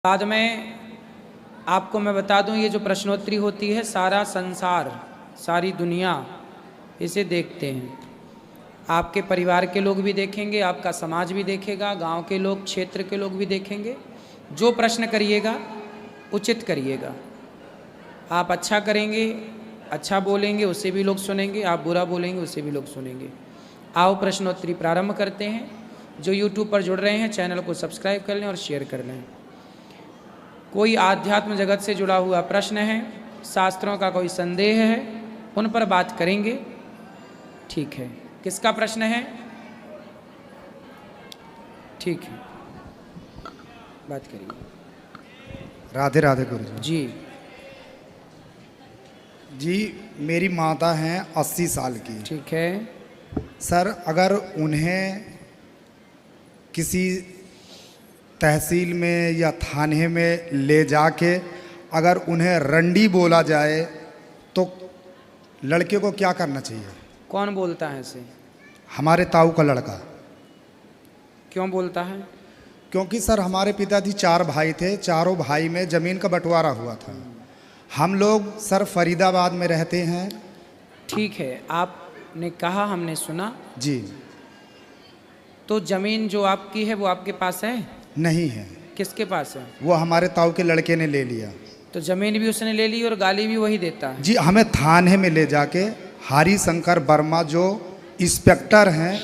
बाद में आपको मैं बता दूं, ये जो प्रश्नोत्तरी होती है सारा संसार, सारी दुनिया इसे देखते हैं। आपके परिवार के लोग भी देखेंगे, आपका समाज भी देखेगा, गांव के लोग, क्षेत्र के लोग भी देखेंगे। जो प्रश्न करिएगा उचित करिएगा। आप अच्छा करेंगे, अच्छा बोलेंगे, उसे भी लोग सुनेंगे। आप बुरा बोलेंगे, उसे भी लोग सुनेंगे। आओ प्रश्नोत्तरी प्रारंभ करते हैं। जो यूट्यूब पर जुड़ रहे हैं चैनल को सब्सक्राइब कर लें और शेयर कर लें। कोई आध्यात्म जगत से जुड़ा हुआ प्रश्न है, शास्त्रों का कोई संदेह है, उन पर बात करेंगे। ठीक है, किसका प्रश्न है? ठीक है, बात करिए। राधे राधे गुरु जी। जी, मेरी माता हैं 80 साल की। ठीक है सर, अगर उन्हें किसी तहसील में या थाने में ले जाके अगर उन्हें रंडी बोला जाए तो लड़के को क्या करना चाहिए? कौन बोलता है इसे? हमारे ताऊ का लड़का। क्यों बोलता है? क्योंकि सर हमारे पिताजी 4 भाई थे, चारों भाई में ज़मीन का बंटवारा हुआ था। हम लोग सर फरीदाबाद में रहते हैं। ठीक है, आपने कहा, हमने सुना जी। तो जमीन जो आपकी है वो आपके पास है? नहीं है। किसके पास है? वो हमारे ताऊ के लड़के ने ले लिया। तो जमीन भी उसने ले ली और गाली भी वही देता है? जी, हमें थाने में ले जाके हरि शंकर वर्मा जो इंस्पेक्टर हैं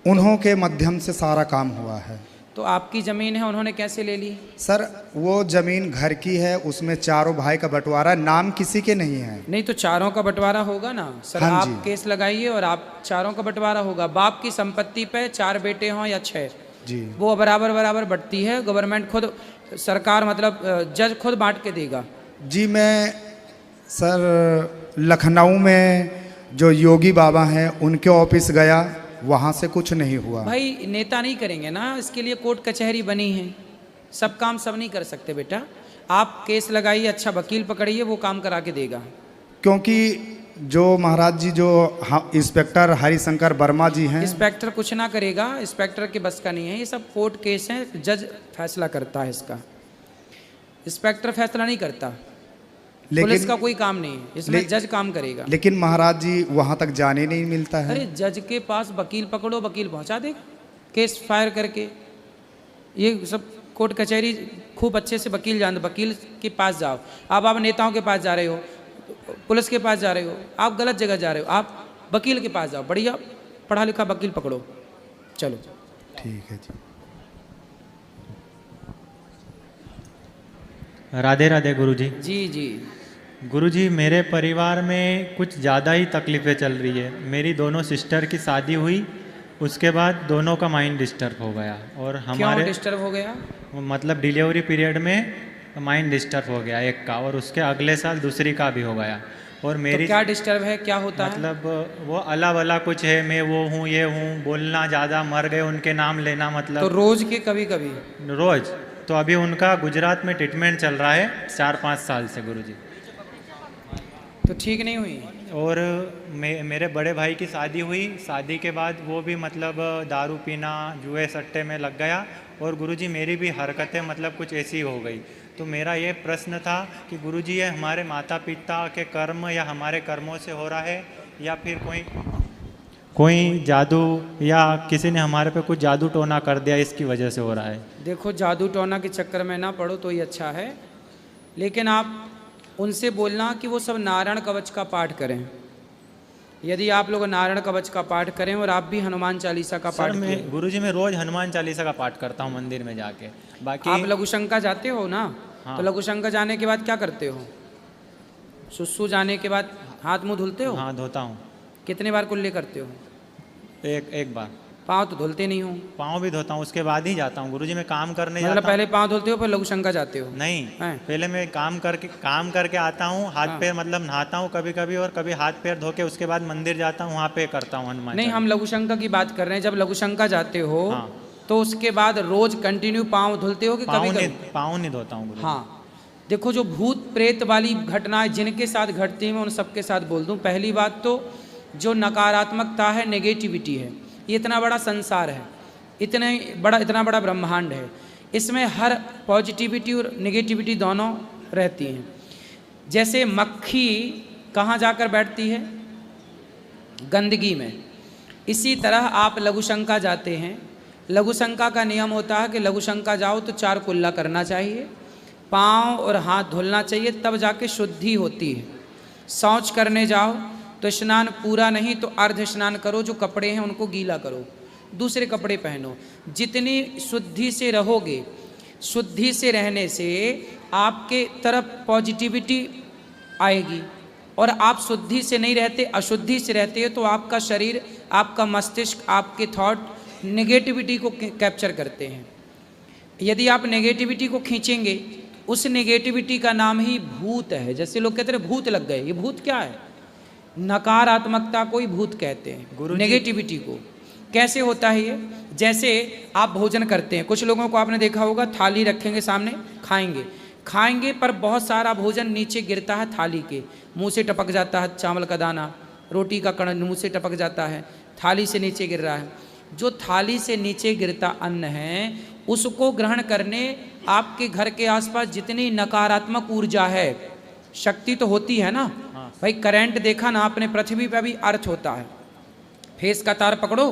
उन्हों के माध्यम से सारा काम हुआ है। तो आपकी ज़मीन है, उन्होंने कैसे ले ली? सर, वो ज़मीन घर की है, उसमें चारों भाई का बंटवारा, नाम किसी के नहीं है। नहीं तो चारों का बंटवारा होगा ना सर। हाँ आप जी। केस लगाइए और आप चारों का बंटवारा होगा। बाप की संपत्ति पे 4 बेटे हों या 6, जी, वो बराबर बराबर बढ़ती है। गवर्नमेंट खुद, सरकार मतलब जज खुद बांट के देगा। जी। मैं सर लखनऊ में जो योगी बाबा हैं उनके ऑफिस गया, वहाँ से कुछ नहीं हुआ। भाई नेता नहीं करेंगे ना, इसके लिए कोर्ट कचहरी बनी है। सब काम सब नहीं कर सकते बेटा। आप केस लगाइए, अच्छा वकील पकड़िए, वो काम करा के देगा। क्योंकि जो महाराज जी जो इंस्पेक्टर हरिशंकर वर्मा जी हैं, इंस्पेक्टर कुछ ना करेगा, इंस्पेक्टर के बस का नहीं है। ये सब कोर्ट केस हैं, जज फैसला करता है इसका। इंस्पेक्टर फैसला नहीं करता, पुलिस का कोई काम नहीं है इसमें, जज काम करेगा। लेकिन महाराज जी वहाँ तक जाने नहीं मिलता है। अरे जज के पास वकील पकड़ो, वकील पहुंचा देगा केस फायर करके। ये सब कोर्ट कचहरी खूब अच्छे से वकील जानते। वकील के पास जाओ। अब आप नेताओं के पास जा रहे हो, पुलिस के पास जा रहे हो, आप गलत जगह जा रहे हो। आप वकील के पास जाओ, बढ़िया पढ़ा लिखा वकील पकड़ो। चलो ठीक है जी। राधे राधे गुरुजी। जी जी। गुरुजी, मेरे परिवार में कुछ ज़्यादा ही तकलीफ़ें चल रही है। मेरी दोनों सिस्टर की शादी हुई, उसके बाद दोनों का माइंड डिस्टर्ब हो गया। और हमारे क्यों डिस्टर्ब हो गया? मतलब डिलीवरी पीरियड में माइंड डिस्टर्ब हो गया एक का, और उसके अगले साल दूसरी का भी हो गया। और मेरी तो क्या डिस्टर्ब है, क्या होता है? मतलब वो अला वला कुछ है, मैं वो हूँ ये हूँ, बोलना ज़्यादा, मर गए उनके नाम लेना, मतलब तो रोज के कभी कभी? रोज़। तो अभी उनका गुजरात में ट्रीटमेंट चल रहा है 4-5 साल से गुरुजी। तो ठीक नहीं हुई? और मेरे बड़े भाई की शादी हुई, शादी के बाद वो भी मतलब दारू पीना, जुए सट्टे में लग गया। और गुरुजी मेरी भी हरकतें मतलब कुछ ऐसी हो गई। तो मेरा ये प्रश्न था कि गुरुजी ये हमारे माता पिता के कर्म या हमारे कर्मों से हो रहा है, या फिर कोई जादू या किसी ने हमारे पे कुछ जादू टोना कर दिया, इसकी वजह से हो रहा है? देखो, जादू टोना के चक्कर में ना पड़ो तो ही अच्छा है। लेकिन आप उनसे बोलना कि वो सब नारायण कवच का पाठ करें। यदि आप लोग नारायण कवच का पाठ करें और आप भी हनुमान चालीसा का पाठ करें। गुरुजी मैं रोज हनुमान चालीसा का पाठ करता हूँ मंदिर में जाके। बाकी आप लघुशंका जाते हो ना? हाँ। तो लघुशंका जाने के बाद क्या करते हो? सुसु जाने के बाद हाथ मुंह धुलते हो? हाँ, धोता हूँ। कितने बार कुल्ले करते हो? एक बार। पाँव तो धुलते नहीं हो? पाँव भी धोता हूँ, उसके बाद ही जाता हूँ गुरुजी। मैं काम करने मतलब जाता पहले पाँव धुलते हो फिर लघुशंका जाते हो? नहीं, हैं? पहले मैं काम करके आता हूँ, हाथ पैर मतलब नहाता हूँ कभी कभी, और कभी हाथ पैर धो के उसके बाद मंदिर जाता हूँ, वहाँ पे करता हूँ हनुमान। नहीं, हम लघुशंका की बात कर रहे हैं। जब लघुशंका जाते हो हाँ। तो उसके बाद रोज कंटिन्यू पाँव धुलते हो कि कभी? पाँव नहीं धोता हूँ गुरुजी। हाँ, देखो जो भूत प्रेत वाली घटनाएं जिनके साथ घटती हैं मैं उन सबके साथ बोल दूं। पहली बात तो जो नकारात्मकता है, नेगेटिविटी है, ये इतना बड़ा संसार है, इतना बड़ा ब्रह्मांड है, इसमें हर पॉजिटिविटी और नेगेटिविटी दोनों रहती हैं। जैसे मक्खी कहाँ जाकर बैठती है? गंदगी में। इसी तरह आप लघुशंका जाते हैं, लघुशंका का नियम होता है कि लघुशंका जाओ तो 4 कुल्ला करना चाहिए, पाँव और हाथ धुलना चाहिए, तब जाके शुद्धि होती है। शौच करने जाओ तो स्नान पूरा नहीं तो अर्ध स्नान करो, जो कपड़े हैं उनको गीला करो, दूसरे कपड़े पहनो। जितनी शुद्धि से रहोगे, शुद्धि से रहने से आपके तरफ पॉजिटिविटी आएगी, और आप शुद्धि से नहीं रहते, अशुद्धि से रहते हो तो आपका शरीर, आपका मस्तिष्क, आपके थॉट नेगेटिविटी को कैप्चर करते हैं। यदि आप नेगेटिविटी को खींचेंगे, उस नेगेटिविटी का नाम ही भूत है। जैसे लोग कहते हैं भूत लग गए, ये भूत क्या है? नकारात्मकता को ही भूत कहते हैं, नेगेटिविटी को। कैसे होता है ये? जैसे आप भोजन करते हैं, कुछ लोगों को आपने देखा होगा, थाली रखेंगे सामने, खाएंगे पर बहुत सारा भोजन नीचे गिरता है थाली के, मुंह से टपक जाता है चावल का दाना, रोटी का कण मुंह से टपक जाता है, थाली से नीचे गिर रहा है। जो थाली से नीचे गिरता अन्न है, उसको ग्रहण करने आपके घर के आसपास जितनी नकारात्मक ऊर्जा है, शक्ति तो होती है ना। भाई करंट देखा ना आपने, पृथ्वी पर भी अर्थ होता है। फेस का तार पकड़ो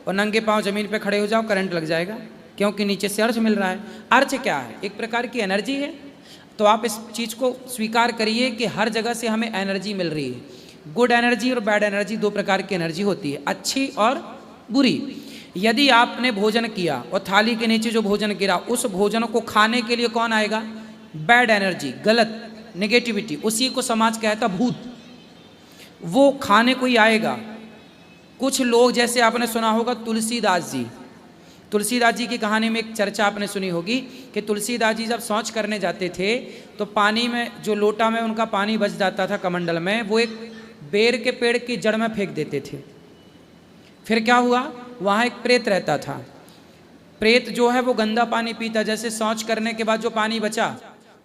और नंगे पांव जमीन पे खड़े हो जाओ, करंट लग जाएगा, क्योंकि नीचे से अर्थ मिल रहा है। अर्थ क्या है? एक प्रकार की एनर्जी है। तो आप इस चीज़ को स्वीकार करिए कि हर जगह से हमें एनर्जी मिल रही है। गुड एनर्जी और बैड एनर्जी, 2 प्रकार की एनर्जी होती है, अच्छी और बुरी। यदि आपने भोजन किया और थाली के नीचे जो भोजन गिरा, उस भोजन को खाने के लिए कौन आएगा? बैड एनर्जी, गलत नेगेटिविटी, उसी को समाज कहता भूत। वो खाने को ही आएगा। कुछ लोग, जैसे आपने सुना होगा तुलसीदास जी, तुलसीदास जी की कहानी में एक चर्चा आपने सुनी होगी कि तुलसीदास जी जब शौच करने जाते थे तो पानी में, जो लोटा में उनका पानी बच जाता था कमंडल में, वो एक बेर के पेड़ की जड़ में फेंक देते थे। फिर क्या हुआ? वहाँ एक प्रेत रहता था। प्रेत जो है वो गंदा पानी पीता, जैसे शौच करने के बाद जो पानी बचा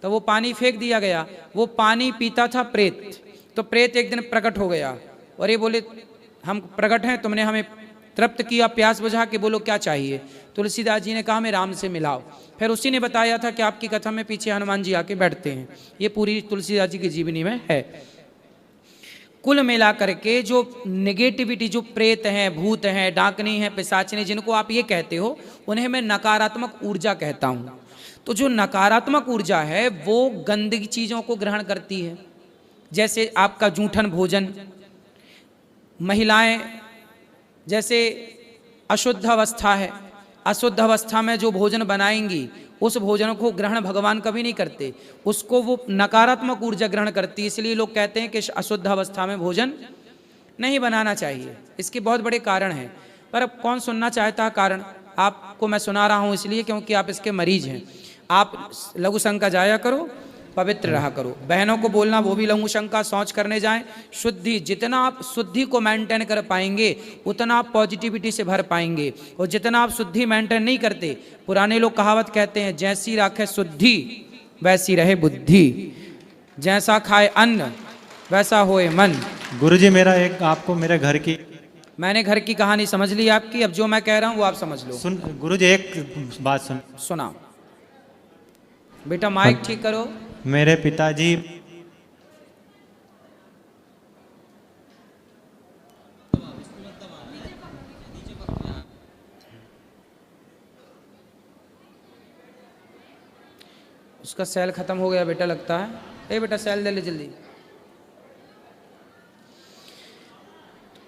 तो वो पानी फेंक दिया गया, वो पानी पीता था प्रेत। तो प्रेत एक दिन प्रकट हो गया और ये बोले, हम प्रकट हैं, तुमने हमें तृप्त किया, प्यास बुझा के, बोलो क्या चाहिए? तुलसीदास जी ने कहा हमें राम से मिलाओ। फिर उसी ने बताया था कि आपकी कथा में पीछे हनुमान जी आके बैठते हैं। ये पूरी तुलसीदास जी की जीवनी में है। कुल मिला करके जो नेगेटिविटी, जो प्रेत हैं, भूत हैं, डाकनी हैं, पिशाचनी, जिनको आप ये कहते हो, उन्हें मैं नकारात्मक ऊर्जा कहता हूँ। तो जो नकारात्मक ऊर्जा है वो गंदगी चीज़ों को ग्रहण करती है। जैसे आपका जूठन भोजन, महिलाएं, जैसे अशुद्ध अवस्था है, अशुद्ध अवस्था में जो भोजन बनाएंगी, उस भोजन को ग्रहण भगवान कभी नहीं करते, उसको वो नकारात्मक ऊर्जा ग्रहण करती है। इसलिए लोग कहते हैं कि अशुद्ध अवस्था में भोजन नहीं बनाना चाहिए। इसके बहुत बड़े कारण हैं, पर अब कौन सुनना चाहता है कारण? आपको मैं सुना रहा हूँ इसलिए क्योंकि आप इसके मरीज हैं। आप लघु शंका जाया करो, पवित्र रहा करो। बहनों को बोलना वो भी लघु शंका शौच करने जाएं। शुद्धि, जितना आप शुद्धि को मेंटेन कर पाएंगे उतना आप पॉजिटिविटी से भर पाएंगे, और जितना आप शुद्धि मेंटेन नहीं करते, पुराने लोग कहावत कहते हैं, जैसी राखे शुद्धि वैसी रहे बुद्धि, जैसा खाए अन्न वैसा होए मन। गुरुजी मेरा एक आपको मेरे घर की, मैंने घर की कहानी समझ ली आपकी, अब जो मैं कह रहा हूँ वो आप समझ लो। सुन गुरुजी, एक बात सुनाओ बेटा, माइक ठीक करो। मेरे पिताजी उसका सेल खत्म हो गया बेटा, लगता है। ए बेटा सेल ले ले जल्दी।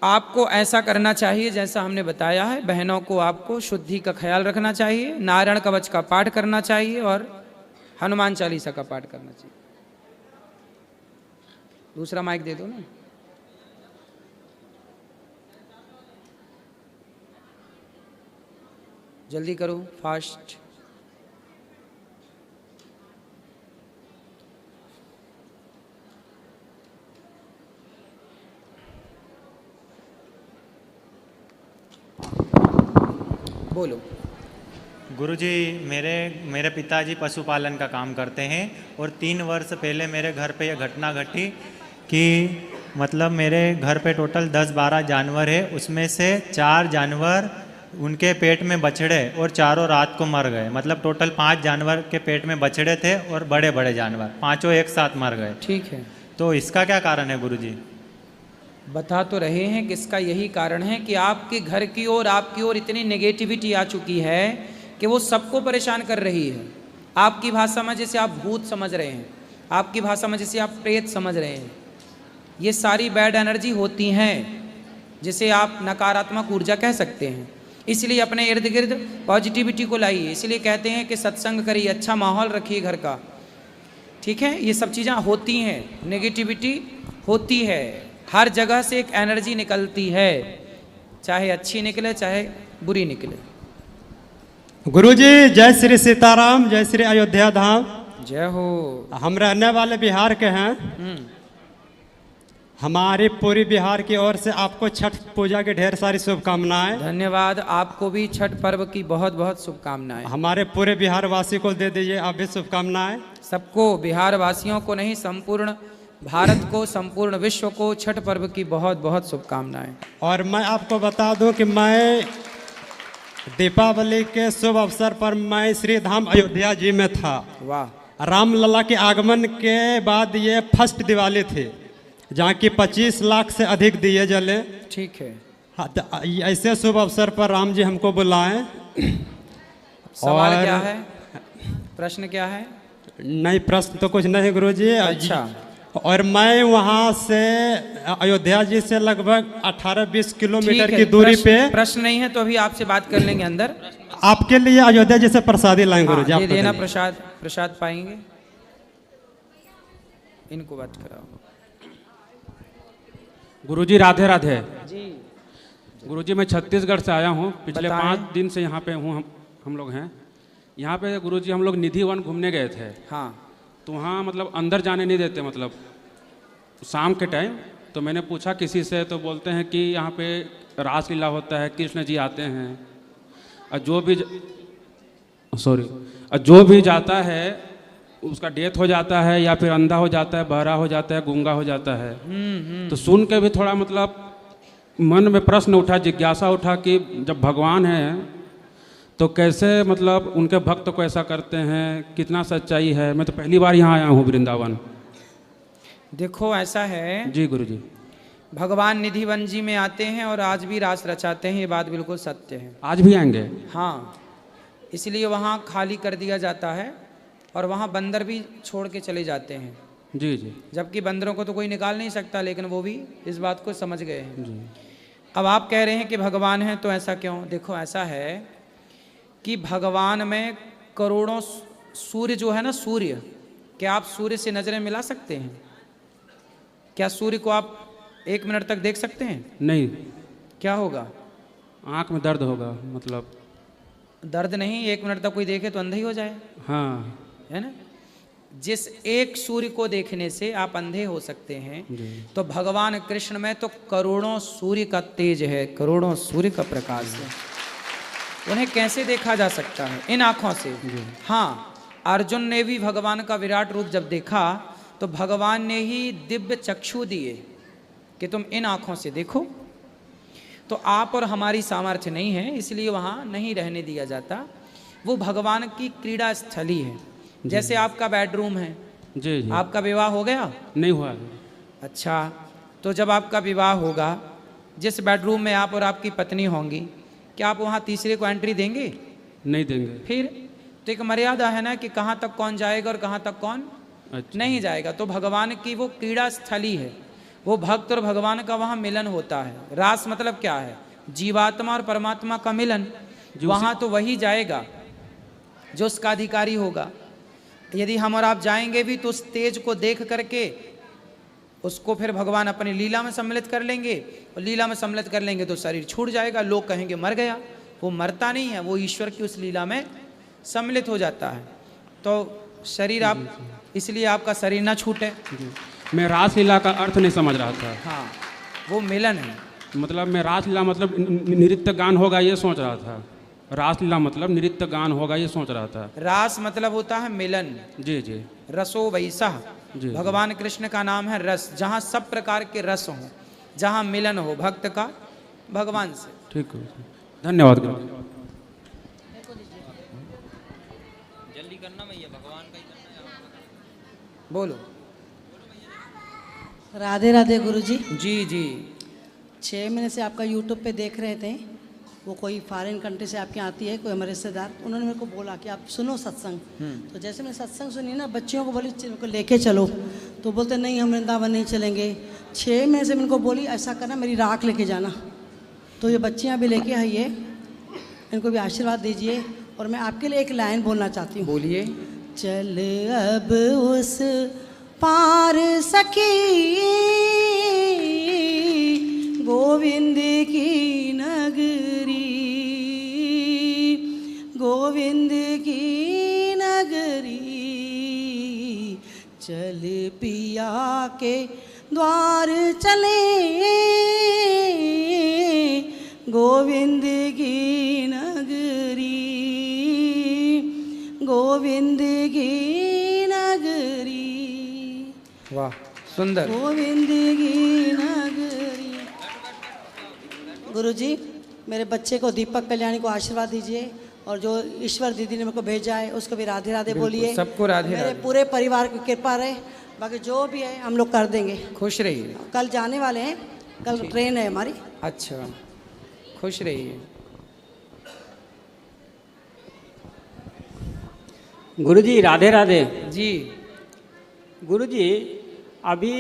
आपको ऐसा करना चाहिए जैसा हमने बताया है। बहनों को आपको शुद्धि का ख्याल रखना चाहिए, नारायण कवच का पाठ करना चाहिए और हनुमान चालीसा का पाठ करना चाहिए। दूसरा माइक दे दो ना। जल्दी करो, फास्ट। बोलो। गुरुजी, मेरे पिताजी पशुपालन का काम करते हैं और 3 वर्ष पहले मेरे घर पे यह घटना घटी कि मतलब मेरे घर पे टोटल 10-12 जानवर है, उसमें से 4 जानवर उनके पेट में बछड़े और चारों रात को मर गए, मतलब टोटल 5 जानवर के पेट में बछड़े थे और बड़े बड़े जानवर, पांचों एक साथ मर गए। ठीक है, तो इसका क्या कारण है गुरुजी? बता तो रहे हैं कि इसका यही कारण है कि आपके घर की ओर, आपकी ओर इतनी नेगेटिविटी आ चुकी है कि वो सबको परेशान कर रही है। आपकी भाषा में जैसे आप भूत समझ रहे हैं, आपकी भाषा में जैसे आप प्रेत समझ रहे हैं, ये सारी बैड एनर्जी होती हैं, जिसे आप नकारात्मक ऊर्जा कह सकते हैं। इसलिए अपने इर्द गिर्द पॉजिटिविटी को लाइए। इसलिए कहते हैं कि सत्संग करिए, अच्छा माहौल रखिए घर का, ठीक है। ये सब चीज़ें होती हैं, नेगेटिविटी होती है, हर जगह से एक एनर्जी निकलती है, चाहे अच्छी निकले चाहे बुरी निकले। गुरुजी जय श्री सीताराम, जय श्री अयोध्या धाम। जय हो। हम रहने वाले बिहार के हैं। हमारी पूरी बिहार की ओर से आपको छठ पूजा की ढेर सारी शुभकामनाएं। धन्यवाद, आपको भी छठ पर्व की बहुत बहुत शुभकामनाएं। हमारे पूरे बिहार वासी को दे दीजिए आप भी शुभकामनाएं। सबको, बिहार वासियों को नहीं, संपूर्ण भारत को, संपूर्ण विश्व को छठ पर्व की बहुत बहुत शुभकामनाएं। और मैं आपको बता दूं कि मैं दीपावली के शुभ अवसर पर मैं श्री धाम अयोध्या जी में था। वाह। रामलला के आगमन के बाद ये फर्स्ट दिवाली थी, जहाँ की 25 लाख से अधिक दिए जले। ठीक है। हाँ, तो ऐसे शुभ अवसर पर राम जी हमको बुलाएं। सवाल और क्या है, प्रश्न क्या है? नहीं, प्रश्न तो कुछ नहीं गुरुजी। अच्छा। और मैं वहाँ से अयोध्या जी से लगभग 18-20 किलोमीटर की दूरी पे। प्रश्न नहीं है तो अभी आपसे बात कर लेंगे अंदर। आपके लिए अयोध्या जी से प्रसादी लाएं गुरुजी। ये देना, प्रसाद, प्रसाद पाएंगे। इनको बात कराओ। गुरुजी राधे राधे जी। गुरुजी मैं छत्तीसगढ़ से आया हूँ, पिछले बताएं। 5 दिन से यहाँ पे हूँ। हम लोग हैं यहाँ पे गुरुजी। हम लोग निधि वन घूमने गए थे। हाँ। तो वहाँ मतलब अंदर जाने नहीं देते, मतलब शाम के टाइम। तो मैंने पूछा किसी से, तो बोलते हैं कि यहाँ पे रासलीला होता है, कृष्ण जी आते हैं, और जो भी जाता है उसका डेथ हो जाता है, या फिर अंधा हो जाता है, बहरा हो जाता है, गूंगा हो जाता है। तो सुन के भी थोड़ा मतलब मन में प्रश्न उठा, जिज्ञासा उठा कि जब भगवान है तो कैसे मतलब उनके भक्त को ऐसा करते हैं, कितना सच्चाई है। मैं तो पहली बार यहाँ आया हूँ वृंदावन। देखो ऐसा है जी गुरुजी। भगवान निधिवन जी में आते हैं और आज भी रास रचाते हैं, ये बात बिल्कुल सत्य है। आज भी आएंगे? हाँ, इसलिए वहाँ खाली कर दिया जाता है और वहाँ बंदर भी छोड़ के चले जाते हैं। जी जी। जबकि बंदरों को तो कोई निकाल नहीं सकता, लेकिन वो भी इस बात को समझ गए हैं। जी। अब आप कह रहे हैं कि भगवान हैं, तो ऐसा क्यों? देखो ऐसा है कि भगवान में करोड़ों सूर्य जो है ना, सूर्य, क्या आप सूर्य से नजरें मिला सकते हैं? क्या सूर्य को आप 1 मिनट तक देख सकते हैं? नहीं। क्या होगा? आँख में दर्द होगा, मतलब दर्द नहीं, 1 मिनट तक कोई देखे तो अंधा ही हो जाए। हाँ, है ना। जिस एक सूर्य को देखने से आप अंधे हो सकते हैं, तो भगवान कृष्ण में तो करोड़ों सूर्य का तेज है, करोड़ों सूर्य का प्रकाश है। उन्हें कैसे देखा जा सकता है? इन आँखों से। हाँ, अर्जुन ने भी भगवान का विराट रूप जब देखा तो भगवान ने ही दिव्य चक्षु दिए कि तुम इन आँखों से देखो। तो आप और हमारी सामर्थ्य नहीं है, इसलिए वहाँ नहीं रहने दिया जाता। वो भगवान की क्रीड़ा स्थली है। जैसे आपका बेडरूम है। जी जी। आपका विवाह हो गया? नहीं हुआ। अच्छा, तो जब आपका विवाह होगा, जिस बेडरूम में आप और आपकी पत्नी होंगी, क्या आप वहाँ तीसरे को एंट्री देंगे? नहीं देंगे। फिर तो एक मर्यादा है ना कि कहाँ तक कौन जाएगा और कहाँ तक कौन नहीं जाएगा। तो भगवान की वो क्रीड़ा स्थली है, वो भक्त और भगवान का वहाँ मिलन होता है। रास मतलब क्या है? जीवात्मा और परमात्मा का मिलन। वहाँ तो वही जाएगा जो उसका अधिकारी होगा। यदि हम और आप जाएंगे भी तो उस तेज को देख करके उसको फिर भगवान अपनी लीला में सम्मिलित कर लेंगे, और लीला में सम्मिलित कर लेंगे तो शरीर छूट जाएगा, लोग कहेंगे मर गया। वो मरता नहीं है, वो ईश्वर की उस लीला में सम्मिलित हो जाता है। तो शरीर आप, इसलिए आपका शरीर ना छूटे। मैं रासलीला का अर्थ नहीं समझ रहा था। हाँ, वो मिलन है। मतलब मैं रासलीला मतलब नृत्य गान होगा ये सोच रहा था। रासलीला मतलब नृत्य गान होगा ये सोच रहा था। रास मतलब होता है मिलन। जी जी। रसो वैसा। भगवान कृष्ण का नाम है रस। जहाँ सब प्रकार के रस हों, जहाँ मिलन हो भक्त का भगवान से। ठीक है। धन्यवाद गुरु जी। बोलो। राधे राधे गुरुजी। जी जी। 6 महीने से आपका यूट्यूब पे देख रहे थे, वो कोई फॉरेन कंट्री से आपके आती है, कोई हमारे रिश्तेदार, उन्होंने मेरे को बोला कि आप सुनो सत्संग। तो जैसे मैंने सत्संग सुनी ना, बच्चियों को बोली को लेके चलो, तो बोलते नहीं हम वृंदावन नहीं चलेंगे। 6 महीने से मैं इनको बोली ऐसा करना, मेरी राख लेके जाना। तो ये बच्चियाँ भी लेके आइए, इनको भी आशीर्वाद दीजिए। और मैं आपके लिए एक लाइन बोलना चाहती हूँ। बोलिए। चल अब उस पार सखी गोविंद की नगरी, गोविंद की नगरी, चल पिया के द्वार चले, गोविंद की नगरी, गोविंद की नगरी। वाह, सुंदर। गोविंद की नगरी। गुरुजी, मेरे बच्चे को दीपक कल्याणी को आशीर्वाद दीजिए, और जो ईश्वर दीदी ने मेरे को भेजा है उसको भी राधे राधे बोलिए। सबको राधे मेरे राधे। पूरे परिवार की कृपा रहे, बाकी जो भी है हम लोग कर देंगे। खुश रहिए। कल जाने वाले हैं, कल ट्रेन है हमारी। अच्छा, खुश रहिए। गुरुजी राधे राधे। जी। गुरुजी, अभी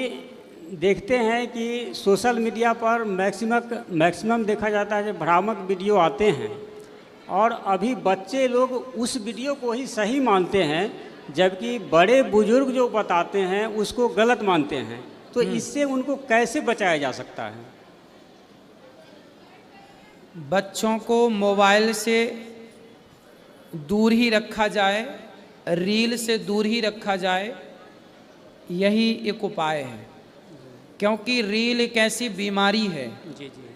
देखते हैं कि सोशल मीडिया पर मैक्सिमम देखा जाता है कि भ्रामक वीडियो आते हैं, और अभी बच्चे लोग उस वीडियो को ही सही मानते हैं, जबकि बड़े बुजुर्ग जो बताते हैं उसको गलत मानते हैं। तो इससे उनको कैसे बचाया जा सकता है? बच्चों को मोबाइल से दूर ही रखा जाए, रील से दूर ही रखा जाए, यही एक उपाय है। क्योंकि रील एक ऐसी बीमारी है जी जी।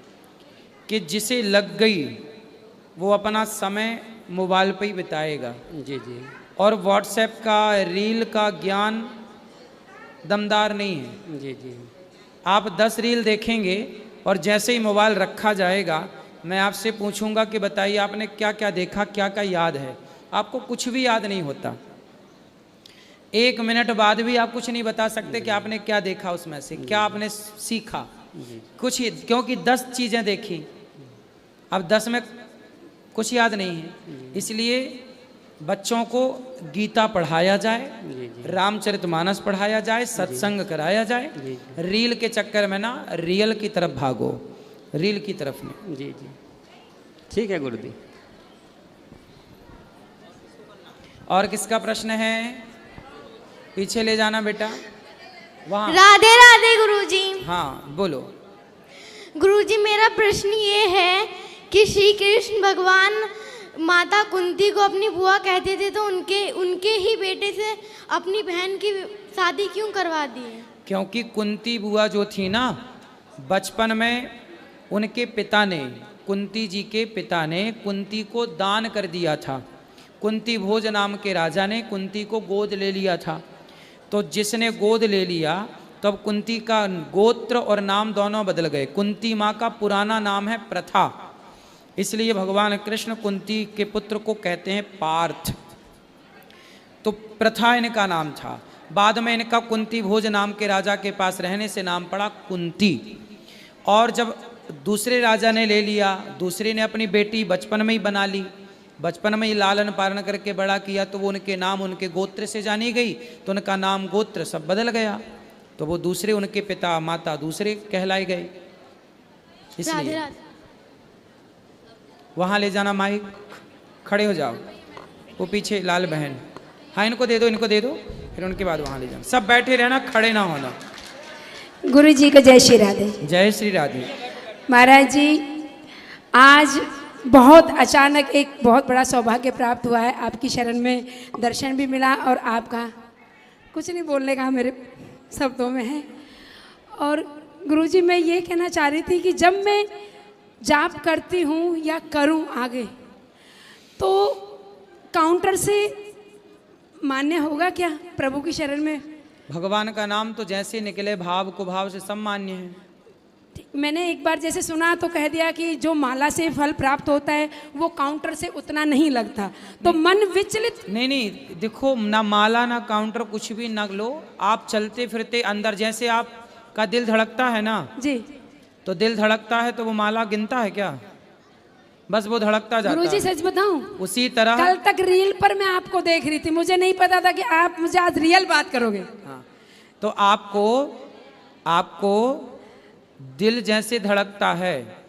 कि जिसे लग गई वो अपना समय मोबाइल पर ही बिताएगा। जी जी। और व्हाट्सएप का, रील का ज्ञान दमदार नहीं है। जी जी। आप 10 रील देखेंगे और जैसे ही मोबाइल रखा जाएगा, मैं आपसे पूछूंगा कि बताइए आपने क्या क्या देखा, क्या क्या याद है? आपको कुछ भी याद नहीं होता। 1 मिनट बाद भी आप कुछ नहीं बता सकते कि आपने क्या देखा, उसमें से क्या आपने सीखा, कुछ ही, क्योंकि 10 चीज़ें देखी, अब 10 में कुछ याद नहीं है। इसलिए बच्चों को गीता पढ़ाया जाए, रामचरितमानस पढ़ाया जाए, सत्संग कराया जाए। रील के चक्कर में ना रियल की तरफ भागो, रील की तरफ नहीं। जी जी, ठीक है गुरुजी। और किसका प्रश्न है? पीछे ले जाना बेटा, वहाँ। राधे राधे गुरुजी। हाँ बोलो। गुरुजी, मेरा प्रश्न ये है कि श्री कृष्ण भगवान माता कुंती को अपनी बुआ कहते थे, तो उनके ही बेटे से अपनी बहन की शादी क्यों करवा दी है? क्योंकि कुंती बुआ जो थी ना, बचपन में उनके पिता ने, कुंती जी के पिता ने कुंती को दान कर दिया था। कुंती भोज नाम के राजा ने कुंती को गोद ले लिया था। तो जिसने गोद ले लिया, तब कुंती का गोत्र और नाम दोनों बदल गए। कुंती माँ का पुराना नाम है प्रथा, इसलिए भगवान कृष्ण कुंती के पुत्र को कहते हैं पार्थ। तो प्रथा इनका नाम था। बाद में इनका कुंती भोज नाम के राजा के पास रहने से नाम पड़ा कुंती। और जब दूसरे राजा ने ले लिया, दूसरे ने अपनी बेटी बचपन में ही बना ली, बचपन में ही लालन पालन करके बड़ा किया, तो वो उनके नाम उनके गोत्र से जानी गई, तो उनका नाम गोत्र सब बदल गया। तो वो दूसरे, उनके पिता माता दूसरे कहलाए गए। इसलिए वहाँ ले जाना माइक, खड़े हो जाओ, वो पीछे लाल बहन। हाँ इनको दे दो, इनको दे दो, फिर उनके बाद वहाँ ले जाना। सब बैठे रहना, खड़े ना होना। गुरु जी को जय श्री राधे। जय श्री राधे। महाराज जी, आज बहुत अचानक एक बहुत बड़ा सौभाग्य प्राप्त हुआ है। आपकी शरण में दर्शन भी मिला, और आपका कुछ नहीं बोलने का मेरे शब्दों में है। और गुरु जी, मैं ये कहना चाह रही थी कि जब मैं जाप करती हूँ या करूँ आगे, तो काउंटर से मान्य होगा क्या प्रभु की शरण में? भगवान का नाम तो जैसे निकले भाव को भाव से सब मान्य है। मैंने एक बार जैसे सुना तो कह दिया कि जो माला से फल प्राप्त होता है वो काउंटर से उतना नहीं लगता, तो मन विचलित। नहीं, देखो ना माला ना काउंटर कुछ भी न लो, आप चलते फिरते अंदर जैसे आपका दिल धड़कता है ना जी, तो दिल धड़कता है तो वो माला गिनता है क्या? बस वो धड़कता जाता गुरुजी है। सच बताऊं, उसी तरह कल तक रील पर मैं आपको देख रही थी, मुझे नहीं पता था कि आप मुझे आज रियल बात करोगे। हाँ, तो आपको दिल जैसे धड़कता है